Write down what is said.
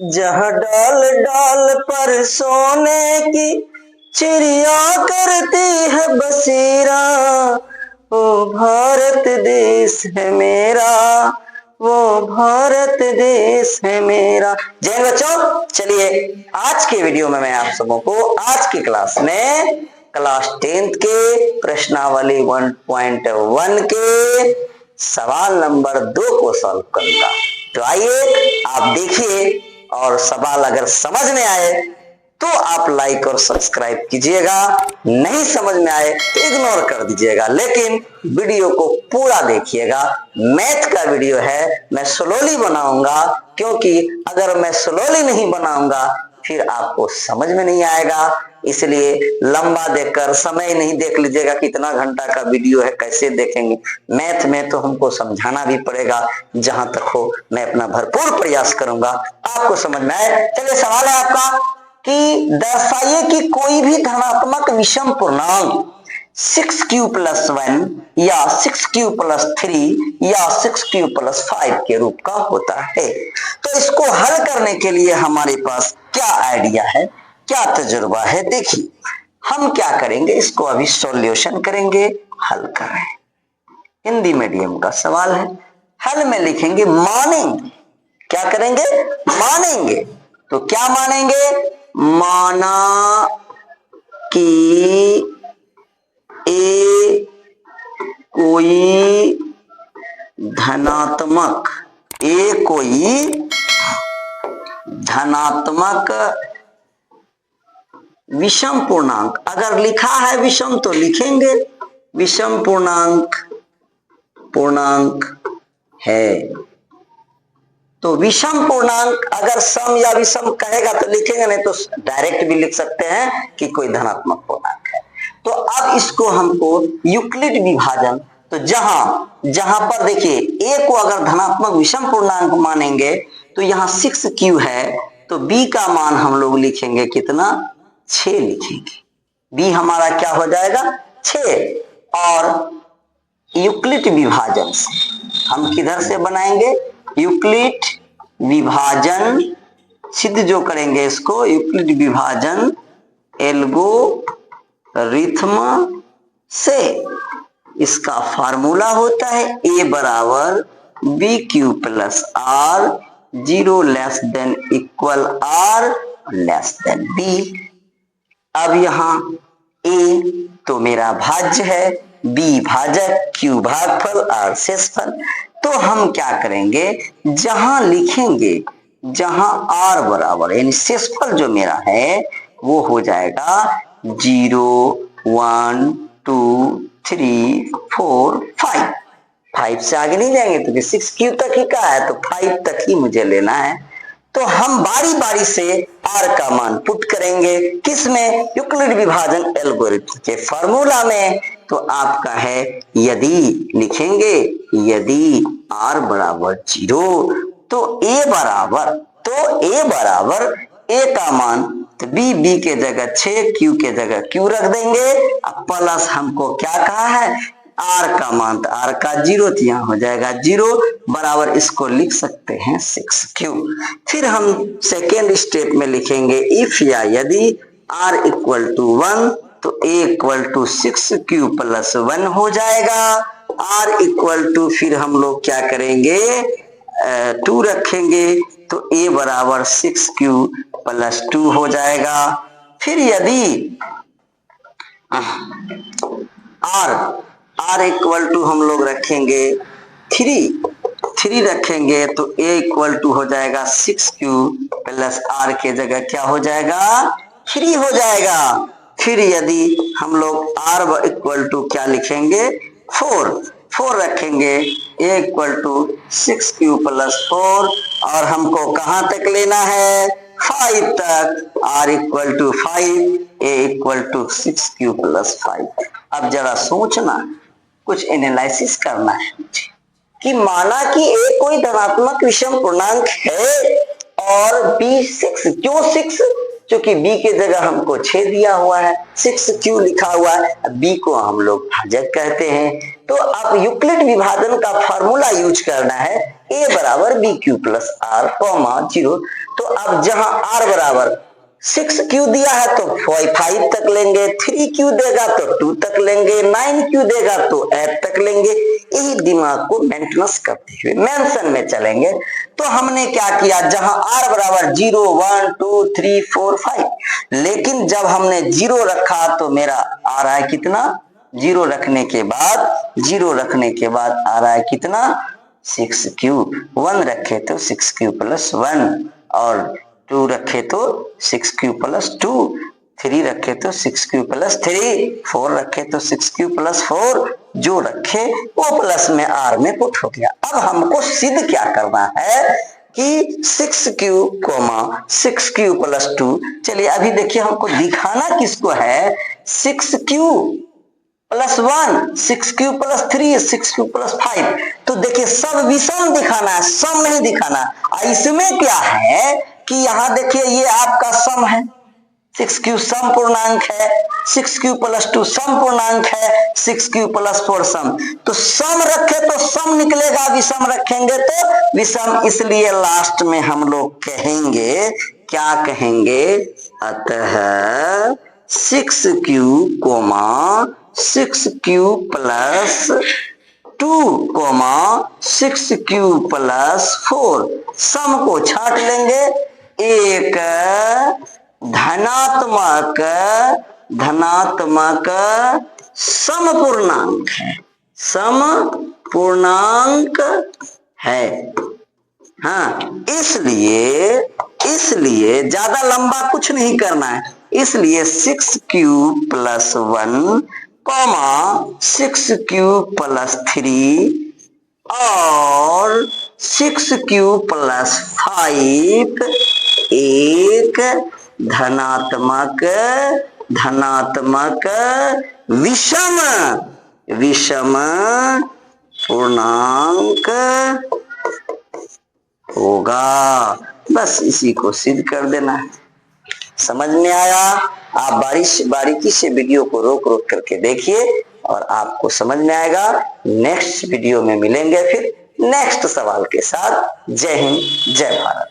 जहाँ डाल डाल पर सोने की चिड़िया करती है बसेरा, वो भारत देश है मेरा, वो भारत देश है मेरा। जय बच्चों, चलिए आज के वीडियो में मैं आप सबों को आज की क्लास में क्लास 10th के प्रश्नावली 1.1 के सवाल नंबर 2 को सॉल्व करूंगा। तो आइए आप देखिए, और सवाल अगर समझ में आए तो आप लाइक और सब्सक्राइब कीजिएगा, नहीं समझ में आए तो इग्नोर कर दीजिएगा, लेकिन वीडियो को पूरा देखिएगा। मैथ का वीडियो है, मैं स्लोली बनाऊंगा, क्योंकि अगर मैं स्लोली नहीं बनाऊंगा फिर आपको समझ में नहीं आएगा। इसलिए लंबा देखकर समय नहीं देख लीजिएगा कितना घंटा का वीडियो है, कैसे देखेंगे। मैथ में तो हमको समझाना भी पड़ेगा, जहां तक हो मैं अपना भरपूर प्रयास करूंगा आपको समझ में आए। चलिए सवाल है आपका कि दर्शाइए कि कोई भी धनात्मक विषम पूर्णांक 6q+1 या 6q+3 या 6q+5 के रूप का होता है। तो इसको हल करने के लिए हमारे पास क्या आइडिया है, क्या तजुर्बा है, देखिए हम क्या करेंगे, इसको अभी सॉल्यूशन करेंगे, हल कर रहे हैं। हिंदी मीडियम का सवाल है, हल में लिखेंगे मानेंगे। क्या करेंगे? मानेंगे। तो क्या मानेंगे? माना कि ए कोई धनात्मक विषम पूर्णांक, अगर लिखा है विषम तो लिखेंगे विषम पूर्णांक है। तो विषम पूर्णांक अगर सम या विषम कहेगा तो लिखेंगे, नहीं तो डायरेक्ट भी लिख सकते हैं कि कोई धनात्मक पूर्णांक है। तो अब इसको हमको यूक्लिड विभाजन, तो जहां पर देखिए ए को अगर धनात्मक विषम पूर्णांक मानेंगे तो यहाँ 6q है, तो b का मान हम लोग लिखेंगे कितना? 6 लिखेंगे। b हमारा क्या हो जाएगा? 6। और यूक्लिड विभाजन से हम किधर से बनाएंगे? यूक्लिड विभाजन सिद्ध जो करेंगे इसको, यूक्लिड विभाजन एल्गोरिथम से। इसका फार्मूला होता है a बराबर bq+r, 0 less than equal r less than b। अब यहाँ a तो मेरा भाज्य है, b भाजक, q भागफल, r शेषफल। तो हम क्या करेंगे, जहां लिखेंगे, जहां r बराबर यानी शेषफल जो मेरा है वो हो जाएगा 0 1 2 3 4 5। 5 से आगे नहीं जाएंगे तो 6q तक ही का है, तो 5 तक ही मुझे लेना है। तो हम बारी बारी से r का मान पुट करेंगे, किसमें? यूक्लिड विभाजन एल्गोरिथम के फॉर्मूला में। तो आपका है, यदि लिखेंगे यदि r बराबर 0 तो a बराबर a का मान, तो b के जगह 6, q के जगह q रख देंगे। अब प्लस हमको क्या कहा है? r का मान, तो r का 0 तो यहाँ हो जाएगा 0 बराबर, इसको लिख सकते हैं 6q। फिर हम सेकेंड स्टेप में लिखेंगे इफ या यदि r = 1 तो a = 6q+1 हो जाएगा। r फिर हम लोग क्या करेंगे? 2 रखेंगे, तो a बराबर 6q+2 हो जाएगा। फिर यदि r हम लोग रखेंगे 3 रखेंगे, तो a हो जाएगा 6q+r के जगह क्या हो जाएगा? 3 हो जाएगा। फिर यदि हम लोग r क्या लिखेंगे? 4 रखेंगे, a 6q+4, और हमको कहां तक लेना है? 5 तक। r 5, a 6q+5। अब जरा सोचना, कुछ एनालिसिस करना है मुझे कि माना कि a कोई धनात्मक विषम पूर्णांक है और b 6। क्यों 6? क्योंकि b के जगह हमको 6 दिया हुआ है, 6q लिखा हुआ है, b को हम लोग भाजक कहते हैं। तो अब यूक्लिड विभाजन का फार्मूला यूज करना है, a बराबर bq+r, 0। तो अब जहां r बराबर 6q दिया है तो 5 तक लेंगे, 3q देगा तो 2 तक लेंगे, 9q देगा तो 8 तक लेंगे। यही दिमाग को मेंटेनेंस करते हुए मेंशन में चलेंगे। तो हमने क्या किया, जहां r बराबर 0, 1, 2, 3, 4, 5, लेकिन जब हमने 0 रखा तो मेरा आ रहा है कितना, 0 रखने के बाद आ रहा है कितना, 6q। 1 रखे तो 6q प्लस 1, और 2 रखे तो 6q प्लस 2, 3 रखे तो 6q प्लस 3, 4 रखे तो 6q प्लस 4, जो रखे वो प्लस में r में पुट हो गया। अब हमको सिद्ध क्या करना है कि 6q, 6q प्लस 2। चलिए अभी देखिए हमको दिखाना किसको है, 6q plus 1, 6q plus 3, 6q plus 5। तो देखिए सब विषम दिखाना है, सम नहीं दिखाना। इसमें क्या है कि यहाँ देखिए ये आपका सम है, 6q सम पूर्णांक है, 6q प्लस 2 सम पूर्णांक है, 6q प्लस 4 सम। तो सम रखे तो सम निकलेगा, विषम रखेंगे तो विषम। इसलिए लास्ट में हम लोग कहेंगे, क्या कहेंगे, अतः 6q, 6q plus 2, 6q plus 4, सम को छांट लेंगे। एक धनात्मक सम पूर्णांक है, सम पूर्णांक है। हाँ, इसलिए ज्यादा लंबा कुछ नहीं करना है। इसलिए 6q प्लस 1, 6q प्लस 3 और 6q प्लस 5 एक धनात्मक विषम पूर्णांक होगा। बस इसी को सिद्ध कर देना है। समझ में आया? आप बारीकी से वीडियो को रोक करके देखिए और आपको समझ में आएगा। नेक्स्ट वीडियो में मिलेंगे फिर नेक्स्ट सवाल के साथ। जय हिंद, जय भारत।